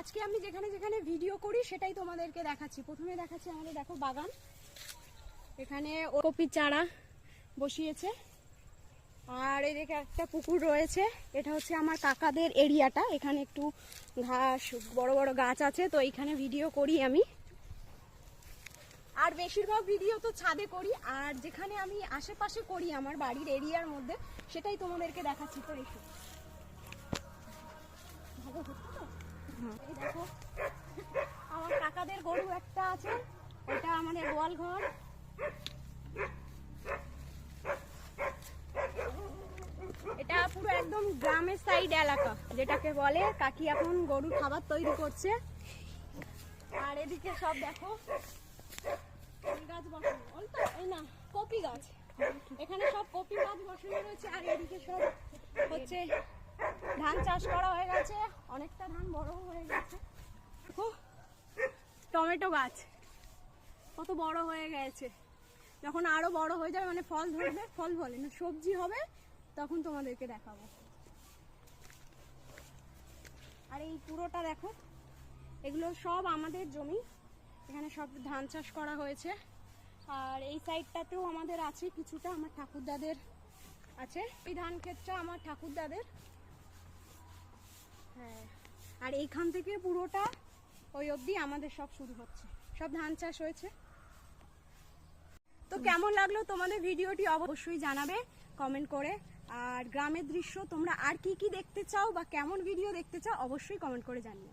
আজকে আমি যেখানে যেখানে ভিডিও করি সেটাই তোমাদেরকে দেখাচ্ছি। প্রথমে দেখাচ্ছি আমাদের দেখো বাগান, এখানে কপির চারা বসিয়েছে। আর এদিকে একটা পুকুর রয়েছে, এটা হচ্ছে আমার কাকাদের এরিয়াটা। এখানে একটু ঘাস, বড় বড় গাছ আছে, তো এইখানে ভিডিও করি আমি। আর বেশিরভাগ ভিডিও তো ছাদে করি, আর যেখানে আমি আশেপাশে করি আমার বাড়ির এরিয়ার মধ্যে সেটাই তোমাদেরকে দেখাচ্ছি। তো এসো, ভালো হচ্ছে তো। এই দেখো আমার কাকাদের গরু একটা আছে, এটা আমাদের গোয়াল ঘর। এটা পুরো একদম গ্রামের সাইড এলাকা যেটাকে বলে। কাকি এখন গরুর খাবার তৈরি করছে। আর এদিকে সব দেখো গাছ বসানো, অল্প এই না কপি গাছ, এখানে সব কপি গাছ বসানো রয়েছে। আর এদিকে সব হচ্ছে ধান চাষ করা হয়ে গেছে, অনেকটা ধান বড় হয়ে গেছে। দেখো টমেটো গাছ কত বড় হয়ে গেছে, যখন আরো বড় হয়ে যাবে মানে ফল ধরবে, ফল বলে না সবজি হবে, তখন তোমাদেরকে দেখাবো। আর এই পুরোটা দেখো, এগুলো সব আমাদের জমি, এখানে সব ধান চাষ করা হয়েছে। আর এই সাইডটাতেও আমাদের আছে কিছুটা, আমার ঠাকুরদাদের আছে। এই ধান ক্ষেতটা আমার ঠাকুরদাদের। হ্যাঁ, আর এইখান থেকে পুরোটা ওই অবধি আমাদের সব শুরু হচ্ছে, সব ধান চাষ হয়েছে। তো কেমন লাগলো তোমাদের ভিডিওটি অবশ্যই জানাবে কমেন্ট করে। আর গ্রামের দৃশ্য তোমরা আর কি কি দেখতে চাও বা কেমন ভিডিও দেখতে চাও অবশ্যই কমেন্ট করে জানিও।